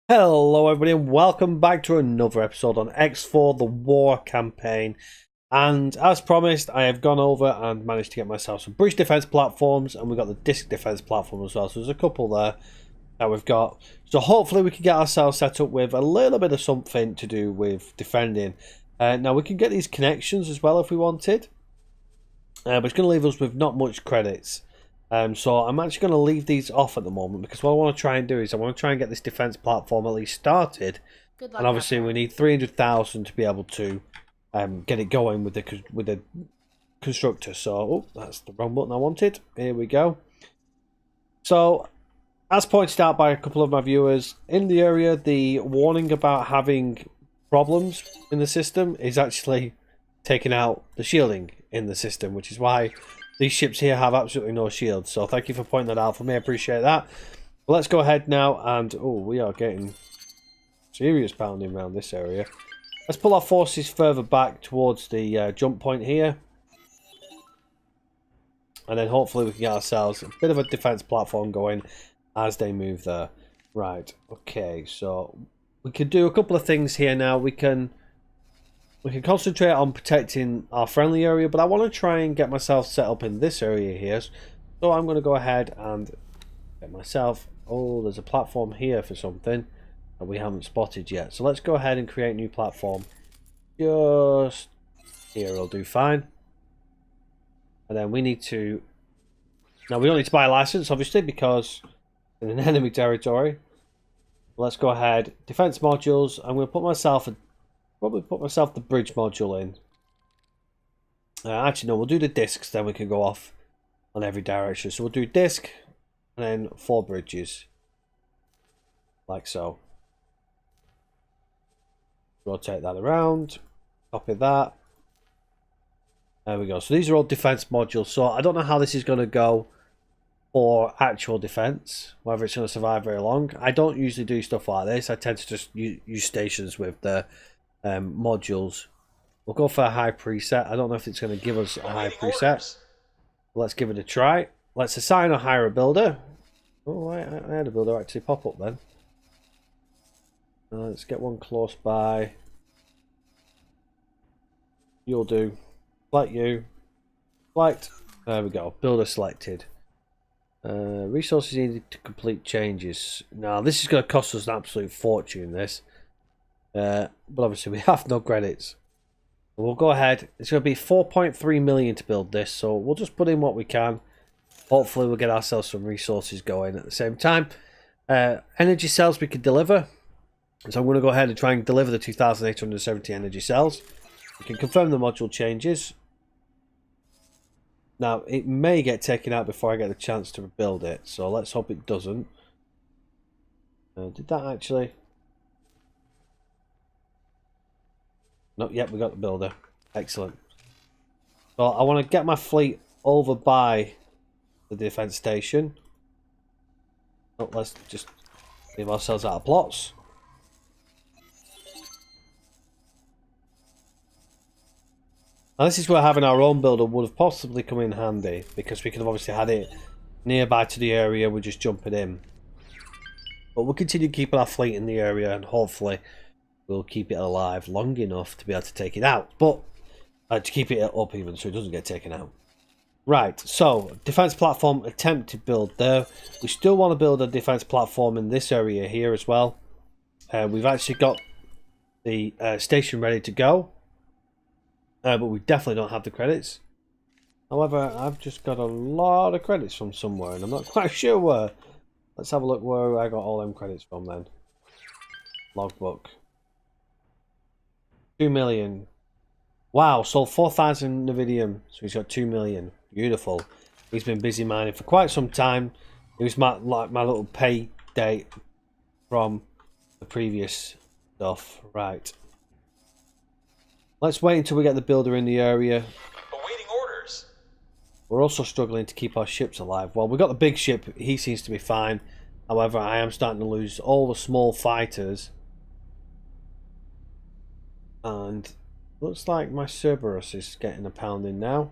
Hello everybody and welcome back to another episode on X4 The War Campaign. And as promised, I have gone over and managed to get myself some breach defense platforms, and we've got the disc defense platform as well. So there's a couple there that we've got. So hopefully we can get ourselves set up with a little bit of something to do with defending. Now we can get these connections as well if we wanted. But it's going to leave us with not much credits. So I'm actually going to leave these off at the moment because what I want to try and do is I want to try and get this defense platform at least started. Good luck, And obviously Captain. we need 300,000 to be able to get it going with the constructor. So oh, that's the wrong button I wanted. Here we go. So as pointed out by a couple of my viewers in the area, the warning about having problems in the system is actually taking out the shielding in the system, which is why these ships here have absolutely no shields. So thank you for pointing that out for me. I appreciate that. But let's go ahead now and we are getting serious pounding around this area. Let's pull our forces further back towards the jump point here. And then hopefully we can get ourselves a bit of a defense platform going as they move there. Right, okay, so we could do a couple of things here now. We can concentrate on protecting our friendly area, but I want to try and get myself set up in this area here. So I'm going to go ahead and get myself... Oh, there's a platform here for something that we haven't spotted yet. So let's go ahead and create a new platform. Just here will do fine. And then we need to... Now, we don't need to buy a license, obviously, because in an enemy territory. Let's go ahead. Defense modules. I'm going to put myself probably put myself the bridge module in. Actually, no, we'll do the discs, then we can go off on every direction. So we'll do disc and then 4 bridges. Like so. Rotate that around. Copy that. There we go. So these are all defense modules. So I don't know how this is going to go for actual defense, whether it's going to survive very long. I don't usually do stuff like this. I tend to just use stations with the modules. We'll go for a high preset. I don't know if it's going to give us a high preset. Let's give it a try. Let's assign or hire a builder. Oh, I had a builder actually pop up then. Let's get one close by. You'll do. Flight you. Flight. There we go. Builder selected. Resources needed to complete changes. Now, this is going to cost us an absolute fortune, this. But obviously, we have no credits. We'll go ahead. It's going to be 4.3 million to build this, so we'll just put in what we can. Hopefully, we'll get ourselves some resources going at the same time. Energy cells we could deliver. So I'm going to go ahead and try and deliver the 2,870 energy cells. We can confirm the module changes. Now, it may get taken out before I get the chance to rebuild it, so let's hope it doesn't. Did that actually... Not yet, we got the builder. Excellent. So I want to get my fleet over by the defense station. Oh, let's just leave ourselves out of plots. Now this is where having our own builder would have possibly come in handy, because we could have obviously had it nearby to the area, we're just jumping in. But we'll continue keeping our fleet in the area, and hopefully we'll keep it alive long enough to be able to take it out. But to keep it up even so it doesn't get taken out. Right, so defense platform attempt to build there. We still want to build a defense platform in this area here as well. We've actually got the station ready to go. But we definitely don't have the credits. However, I've just got a lot of credits from somewhere, and I'm not quite sure where. Let's have a look where I got all them credits from then. Logbook. 2 million. Wow, sold 4,000 Navidium, so he's got 2 million. Beautiful. He's been busy mining for quite some time. It was my little pay date from the previous stuff. Right. Let's wait until we get the builder in the area. Awaiting orders. We're also struggling to keep our ships alive. Well, we've got the big ship. He seems to be fine. However, I am starting to lose all the small fighters. And looks like my Cerberus is getting a pounding now.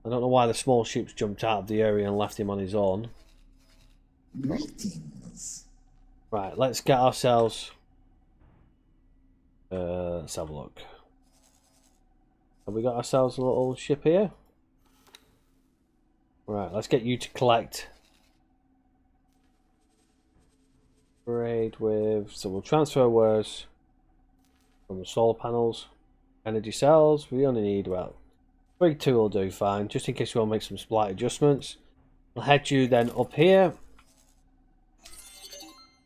I don't know why the small ships jumped out of the area and left him on his own. Greetings. Right, let's get ourselves. Let's have a look. Have we got ourselves a little ship here? Right, let's get you to collect. Trade with. So we'll transfer wares from the solar panels. Energy cells. We only need, well, 3.2 will do fine, just in case we want to make some slight adjustments. We'll head you then up here.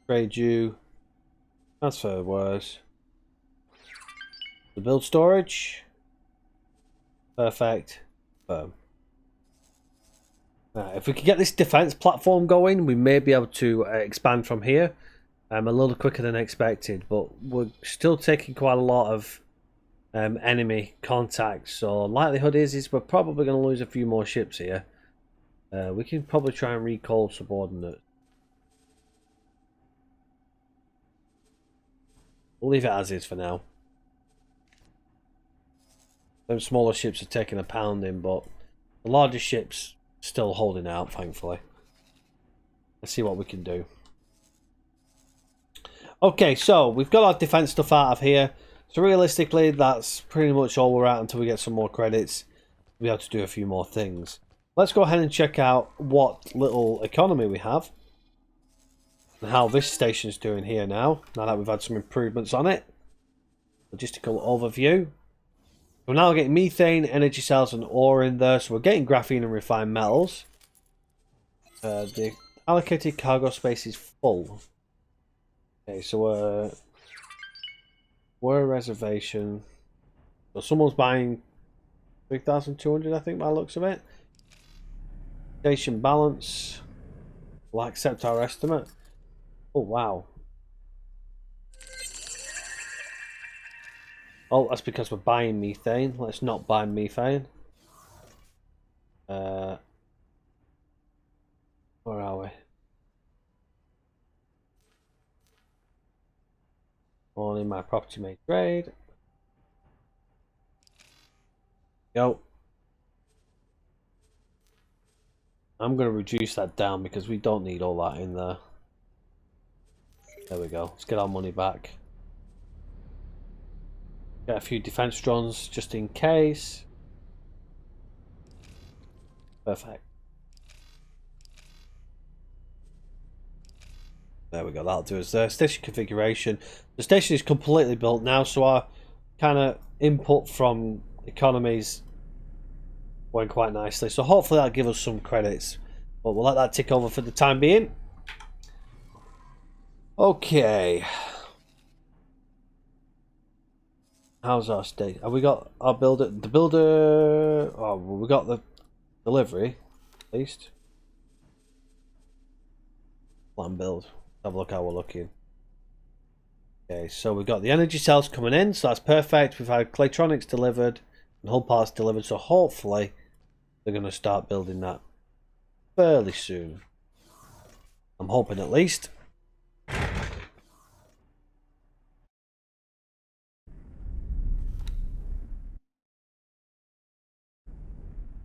Trade you. Transfer wares. The build storage. Perfect. Boom. If we can get this defense platform going, we may be able to expand from here. A little quicker than expected, but we're still taking quite a lot of enemy contacts. So likelihood is we're probably going to lose a few more ships here. We can probably try and recall subordinates. We'll leave it as is for now. Them smaller ships are taking a pounding, but the larger ships still holding out, thankfully. Let's see what we can do. Okay, so we've got our defense stuff out of here. So realistically, that's pretty much all we're at until we get some more credits. We'll be able to do a few more things. Let's go ahead and check out what little economy we have. And how this station's doing here now that we've had some improvements on it. Logistical overview. We're now getting methane, energy cells, and ore in there. So we're getting graphene and refined metals. The allocated cargo space is full. Okay, so we're a reservation. So someone's buying 3,200, I think, by the looks of it. Station balance. We'll accept our estimate. Oh, wow. Oh, that's because we're buying methane. Let's not buy methane. Where are we? On in my property may trade. Go. I'm going to reduce that down because we don't need all that in there. There we go. Let's get our money back. Get a few defense drones just in case. Perfect. There we go. That'll do us there. Station configuration. The station is completely built now, so our kind of input from economies went quite nicely. So hopefully that'll give us some credits. But we'll let that tick over for the time being. Okay. How's our state? Have we got our builder? The builder. Oh, well, we got the delivery, at least. Plan build. Have a look how we're looking. Okay, so we've got the energy cells coming in, so that's perfect. We've had Claytronics delivered and hull parts delivered, so hopefully they're going to start building that fairly soon. I'm hoping at least.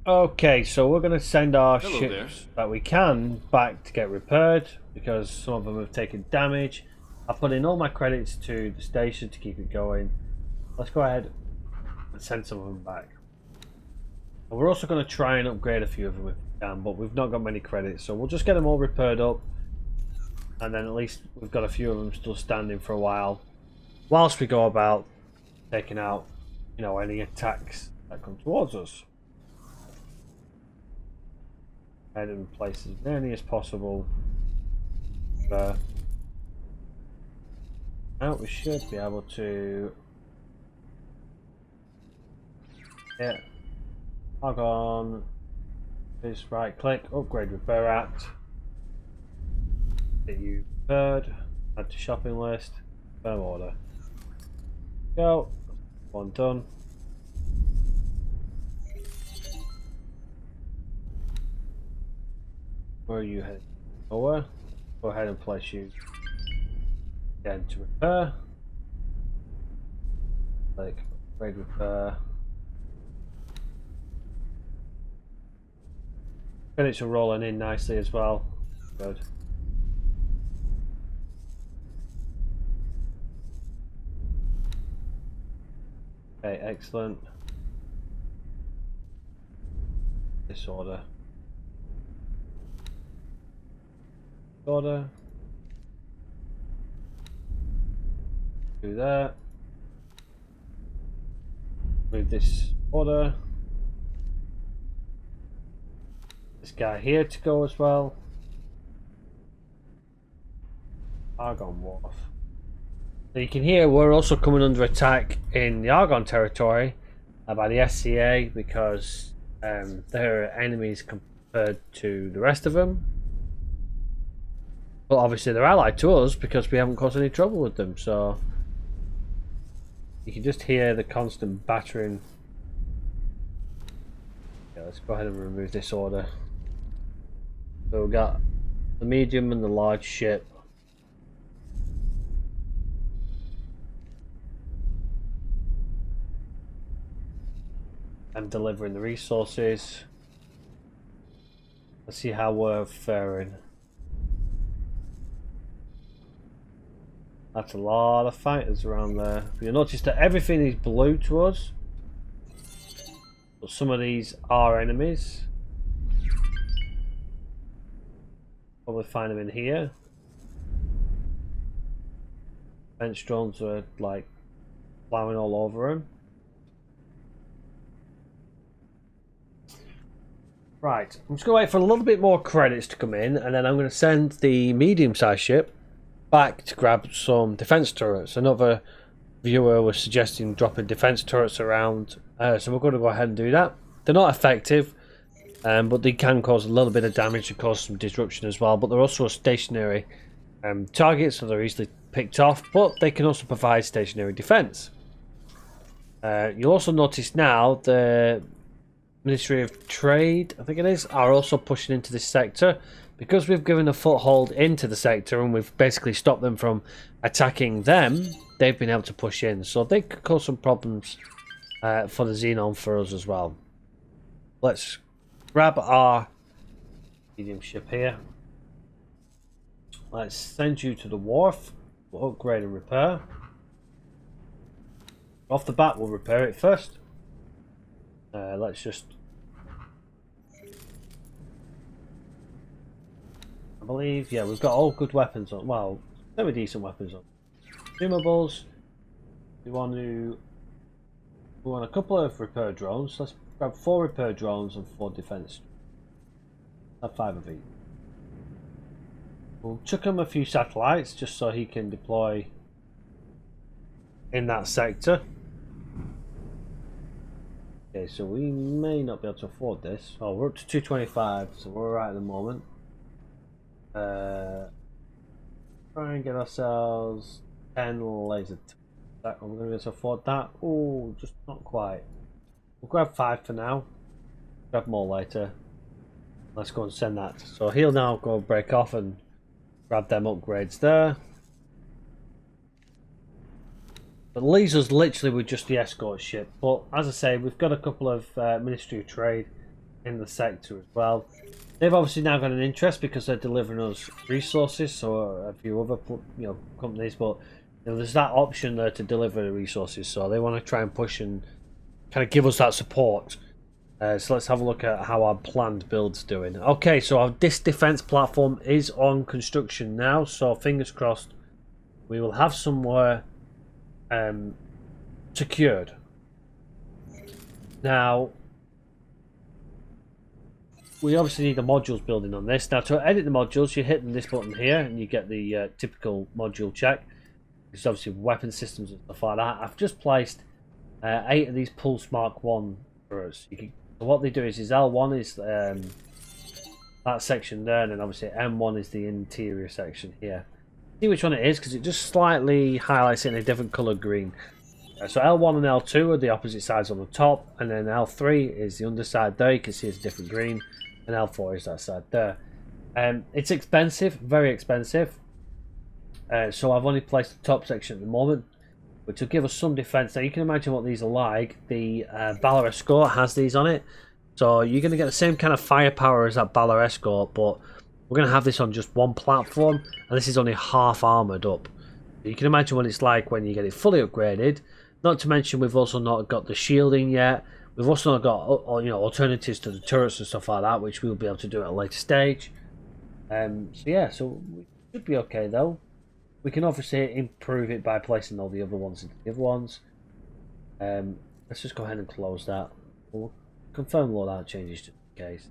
Okay, so we're going to send our ships that we can back to get repaired because some of them have taken damage. I've put in all my credits to the station to keep it going. Let's go ahead and send some of them back. And we're also going to try and upgrade a few of them if we can, but we've not got many credits, so we'll just get them all repaired up. And then at least we've got a few of them still standing for a while, whilst we go about taking out, you know, any attacks that come towards us. Head in places as many as possible. Now we should be able to log on. Just right click, upgrade repair act. Hit you third, add to shopping list, firm order. Go. One done. Where are you heading? Lower. Go ahead and place you again to repair. Like upgrade repair. Credits are rolling in nicely as well. Good. Okay, excellent. Disorder. Order. Do that. Move this order. This guy here to go as well. Argon Wharf. So you can hear we're also coming under attack in the Argon territory by the SCA because they're enemies compared to the rest of them. But obviously they're allied to us because we haven't caused any trouble with them, so you can just hear the constant battering. Yeah, let's go ahead and remove this order. So we've got the medium and the large ship. And delivering the resources. Let's see how we're faring. That's a lot of fighters around there. You'll notice that everything is blue to us. But some of these are enemies. Probably find them in here. Bench drones are like plowing all over them. Right, I'm just going to wait for a little bit more credits to come in, and then I'm going to send the medium-sized ship back to grab some defense turrets. Another viewer was suggesting dropping defense turrets around, so we're going to go ahead and do that. They're not effective, but they can cause a little bit of damage and cause some disruption as well, but they're also a stationary target, so they're easily picked off, but they can also provide stationary defense. You'll also notice now the Ministry of Trade, I think it is, are also pushing into this sector. Because we've given a foothold into the sector and we've basically stopped them from attacking them, they've been able to push in. So they could cause some problems for the Xenon for us as well. Let's grab our medium ship here. Let's send you to the wharf. We'll upgrade and repair. Off the bat, we'll repair it first. Let's just... I believe, yeah, we've got all good weapons on. Well, semi-decent weapons on. Consumables. We want a couple of repair drones. Let's grab 4 repair drones and 4 defense. Have 5 of each. We'll chuck him a few satellites just so he can deploy in that sector. Okay, so we may not be able to afford this. Oh, we're up to 225, so we're right at the moment. Try and get ourselves 10 laser. We're going to be able to afford that. Oh, just not quite. We'll grab 5 for now. Grab more later. Let's go and send that. So he'll now go break off and grab them upgrades there. But leaves us literally with just the escort ship. But as I say, we've got a couple of Ministry of Trade in the sector as well. They've obviously now got an interest because they're delivering us resources, so a few other companies, but there's that option there to deliver the resources, so they want to try and push and kind of give us that support. So let's have a look at how our planned build's doing. Okay, so this defense platform is on construction now, so fingers crossed we will have somewhere secured. Now, we obviously need the modules building on this. Now, to edit the modules, you hit this button here and you get the typical module check. It's obviously weapon systems and stuff like that. I've just placed 8 of these Pulse Mark 1 for us. So what they do is L1 is that section there, and then obviously M1 is the interior section here. See which one it is, because it just slightly highlights it in a different colour green. So L1 and L2 are the opposite sides on the top, and then L3 is the underside there. You can see it's a different green. And L4 is that side there. It's expensive, very expensive. So I've only placed the top section at the moment, which will give us some defense. Now you can imagine what these are like. The Balor Escort has these on it, so you're going to get the same kind of firepower as that Balor Escort, but we're going to have this on just one platform, and this is only half armored up. You can imagine what it's like when you get it fully upgraded. Not to mention we've also not got the shielding yet. We've also not got alternatives to the turrets and stuff like that, which we'll be able to do at a later stage. So yeah, so we should be okay though. We can obviously improve it by placing all the other ones into the other ones. Let's just go ahead and close that. We'll confirm loadout changes just in case.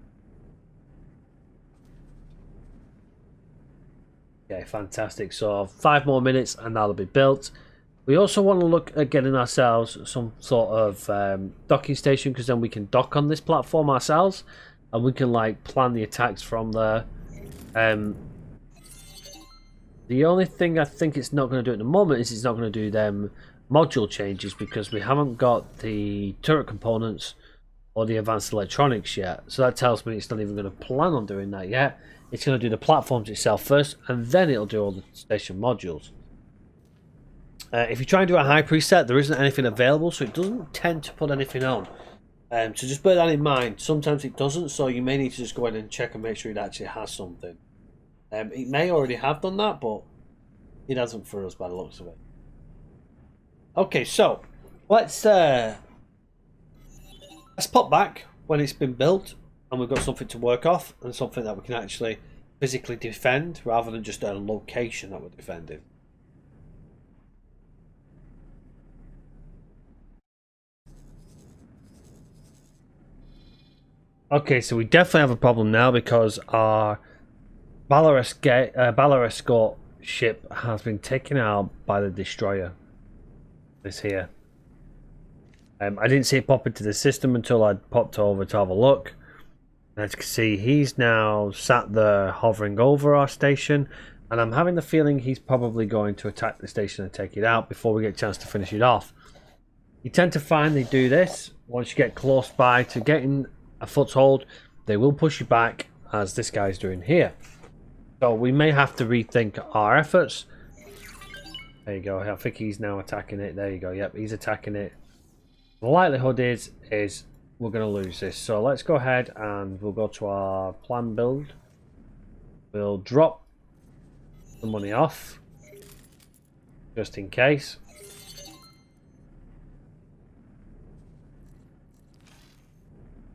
Okay, fantastic. So 5 more minutes and that'll be built. We also want to look at getting ourselves some sort of docking station, because then we can dock on this platform ourselves and we can like plan the attacks from there. The only thing I think it's not going to do at the moment is it's not going to do them module changes, because we haven't got the turret components or the advanced electronics yet. So that tells me it's not even going to plan on doing that yet. It's going to do the platforms itself first, and then it'll do all the station modules. If you try and do a high preset, there isn't anything available, so it doesn't tend to put anything on. So just bear that in mind. Sometimes it doesn't, so you may need to just go in and check and make sure it actually has something. It may already have done that, but it hasn't for us by the looks of it. Okay, so let's pop back when it's been built and we've got something to work off and something that we can actually physically defend rather than just a location that we're defending. Okay, so we definitely have a problem now because our Balor escort ship has been taken out by the destroyer. This here. I didn't see it pop into the system until I popped over to have a look. As you can see, he's now sat there hovering over our station, and I'm having the feeling he's probably going to attack the station and take it out before we get a chance to finish it off. You tend to find they do this once you get close by to getting a foothold. They will push you back, as this guy's doing here. So we may have to rethink our efforts. There you go. I think he's now attacking it. There you go. Yep, he's attacking it. The likelihood is we're going to lose this. So let's go ahead and we'll go to our plan build. We'll drop the money off just in case.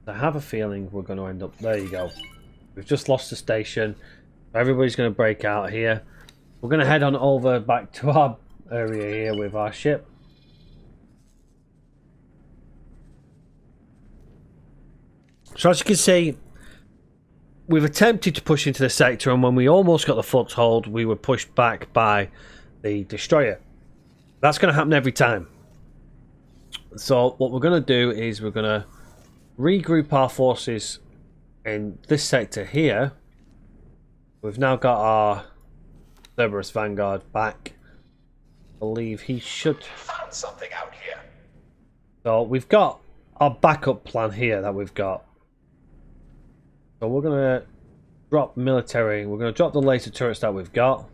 I have a feeling we're going to end up... There you go. We've just lost the station. Everybody's going to break out here. We're going to head on over back to our area here with our ship. So as you can see, we've attempted to push into the sector, and when we almost got the foothold, we were pushed back by the destroyer. That's going to happen every time. So what we're going to do is we're going to regroup our forces in this sector here. We've now got our Cerberus Vanguard back. I believe he should... Found something out here. So we've got our backup plan here that we've got. So we're going to drop military. We're going to drop the laser turrets that we've got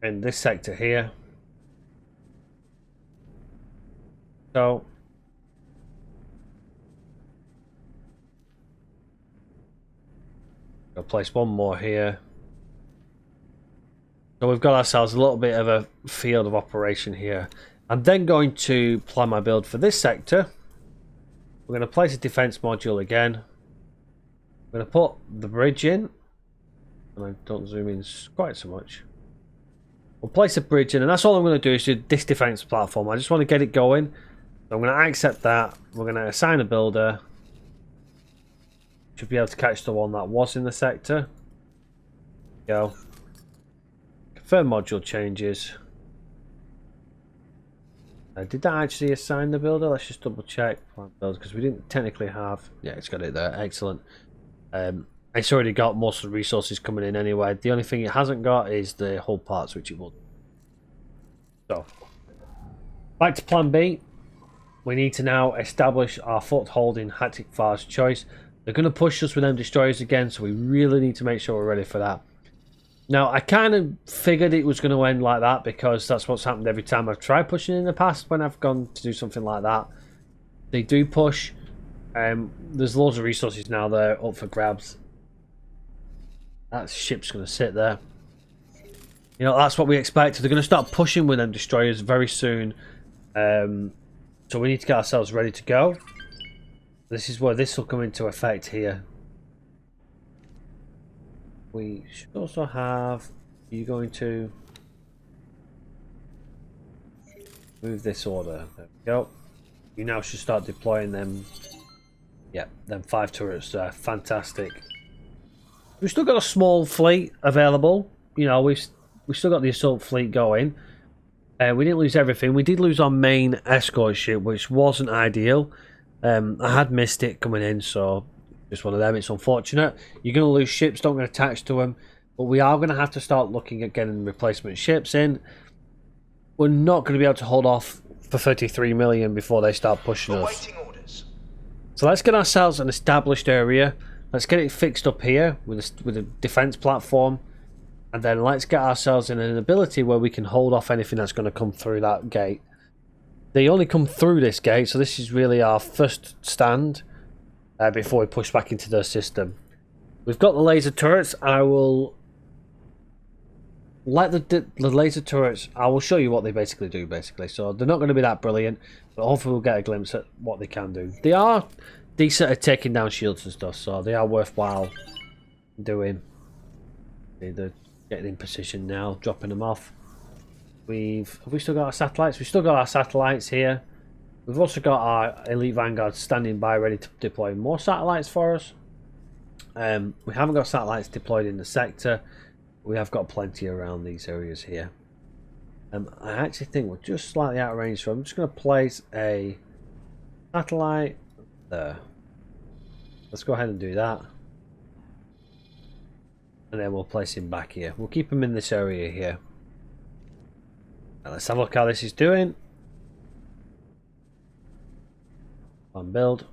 in this sector here. So I'll place one more here. So we've got ourselves a little bit of a field of operation here. I'm then going to plan my build for this sector. We're going to place a defense module again. I'm going to put the bridge in. And I don't zoom in quite so much. We'll place a bridge in, and that's all I'm going to do is do this defense platform. I just want to get it going. So I'm going to accept that. We're going to assign a builder. Should be able to catch the one that was in the sector. Go. Confirm module changes. Did that actually assign the builder? Let's just double check. Because we didn't technically have... Yeah, it's got it there. Excellent. It's already got most of the resources coming in anyway. The only thing it hasn't got is the hull parts, which it will. So, back to plan B. We need to now establish our foothold in Hectic Far's choice. They're going to push us with them destroyers again, so we really need to make sure we're ready for that. Now, I kind of figured it was going to end like that because that's what's happened every time I've tried pushing in the past when I've gone to do something like that. They do push. There's loads of resources now there up for grabs. That ship's going to sit there. You know, that's what we expect. They're going to start pushing with them destroyers very soon. So we need to get ourselves ready to go. This is where this will come into effect here. We should also have... Are you going to... move this order? There we go. You now should start deploying them. Yeah, them 5 turrets there. Fantastic. We've still got a small fleet available. You know, we've still got the assault fleet going. We didn't lose everything. We did lose our main escort ship, which wasn't ideal. I had missed it coming in, so just one of them. It's unfortunate. You're going to lose ships, don't get attached to them. But we are going to have to start looking at getting replacement ships in. We're not going to be able to hold off for 33 million before they start pushing us. Orders. So let's get ourselves an established area. Let's get it fixed up here with a defense platform. And then let's get ourselves in an ability where we can hold off anything that's going to come through that gate. They only come through this gate, so this is really our first stand before we push back into their system. We've got the laser turrets. I will let the laser turrets... I will show you what they basically do, So they're not going to be that brilliant, but hopefully we'll get a glimpse at what they can do. They are decent at taking down shields and stuff, so they are worthwhile doing. They're getting in position now, dropping them off. Have we still got our satellites? We've still got our satellites here. We've also got our elite vanguards standing by, ready to deploy more satellites for us. We haven't got satellites deployed in the sector. We have got plenty around these areas here. I actually think we're just slightly out of range, so I'm just going to place a satellite there. Let's go ahead and do that. And then we'll place him back here. We'll keep him in this area here. Now let's have a look how this is doing. On build.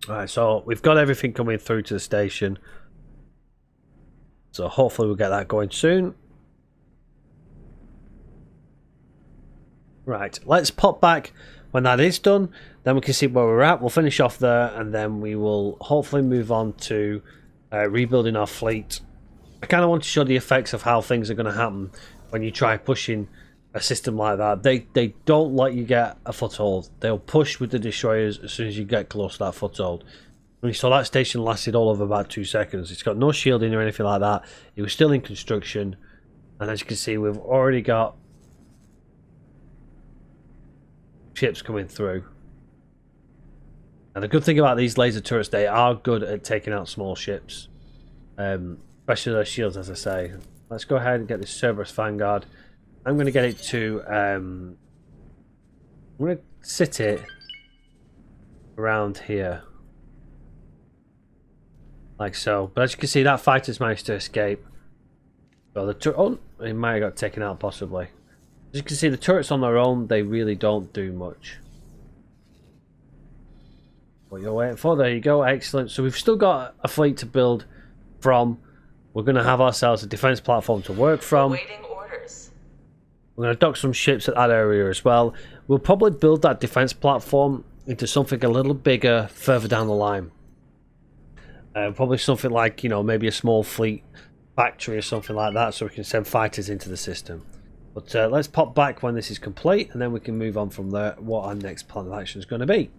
Alright, so we've got everything coming through to the station. So hopefully we'll get that going soon. Right, let's pop back when that is done. Then we can see where we're at. We'll finish off there, and then we will hopefully move on to rebuilding our fleet. I kind of want to show the effects of how things are going to happen when you try pushing a system like that. They don't let you get a foothold. They'll push with the destroyers as soon as you get close to that foothold. And so that station lasted all of about 2 seconds. It's got no shielding or anything like that. It was still in construction, and as you can see, we've already got ships coming through. And the good thing about these laser turrets, they are good at taking out small ships, especially those shields, as I say. Let's go ahead and get this Cerberus Vanguard. I'm going to get it to I'm going to sit it around here like so, but as you can see, that fighter's managed to escape. So the he might have got taken out possibly. As you can see, the turrets on their own, they really don't do much. What you're waiting for, there you go, excellent. So we've still got a fleet to build from. We're going to have ourselves a defense platform to work from. Awaiting orders. We're going to dock some ships at that area as well. We'll probably build that defense platform into something a little bigger further down the line. Probably something like, you know, maybe a small fleet factory or something like that, so we can send fighters into the system. But let's pop back when this is complete, and then we can move on from there, what our next plan of action is going to be.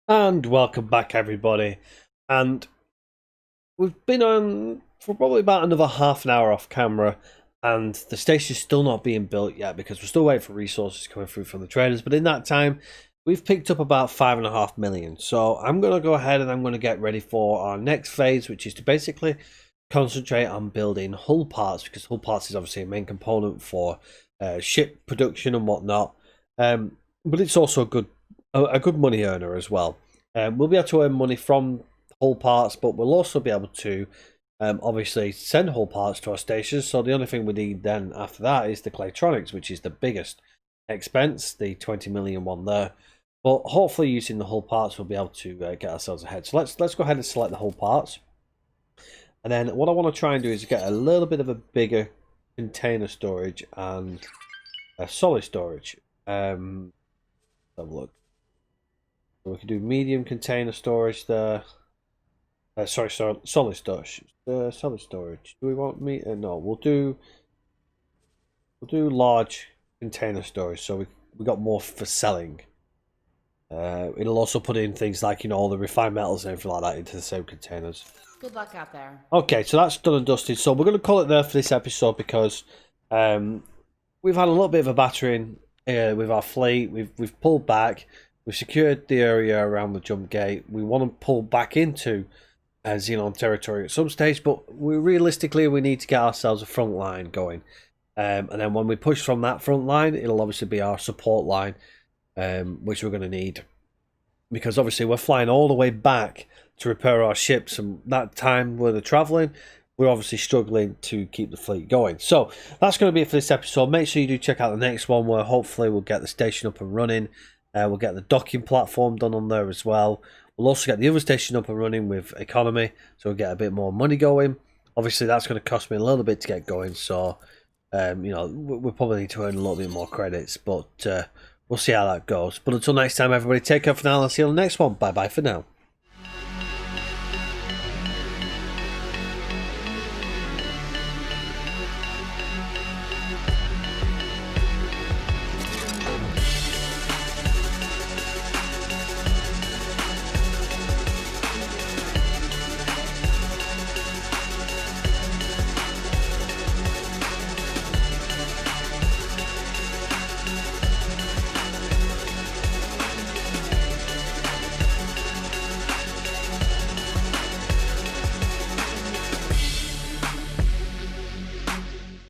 And welcome back, everybody. And we've been on for probably about another half an hour off camera, and the station's still not being built yet because we're still waiting for resources coming through from the traders. But in that time, we've picked up about 5.5 million. So I'm going to go ahead and I'm going to get ready for our next phase, which is to basically concentrate on building hull parts, because hull parts is obviously a main component for ship production and whatnot. But it's also a good money earner as well. We'll be able to earn money from hull parts, but we'll also be able to obviously send hull parts to our stations. So the only thing we need then after that is the Claytronics, which is the biggest expense, the 20 million one there. But hopefully using the hull parts we'll be able to get ourselves ahead. So let's go ahead and select the hull parts. And then what I want to try and do is get a little bit of a bigger container storage and a solid storage. Have a look. So we can do medium container storage there. Sorry, solid storage. Solid storage. Do we want no, we'll do large container storage. So we got more for selling. It'll also put in things like all the refined metals and everything like that into the same containers. Good luck out there. Okay, so that's done and dusted. So we're going to call it there for this episode because we've had a little bit of a battering with our fleet. We've pulled back. We've secured the area around the jump gate. We want to pull back into Xenon territory at some stage, but realistically we need to get ourselves a front line going. And then when we push from that front line, it'll obviously be our support line, which we're going to need. Because obviously we're flying all the way back to repair our ships, and that time where they're travelling, we're obviously struggling to keep the fleet going. So that's going to be it for this episode. Make sure you do check out the next one, where hopefully we'll get the station up and running. We'll get the docking platform done on there as well. We'll also get the other station up and running with economy, so we'll get a bit more money going. Obviously that's going to cost me a little bit to get going, so we probably need to earn a little bit more credits, but we'll see how that goes. But until next time, everybody, take care for now. I'll see you on the next one. Bye bye for now.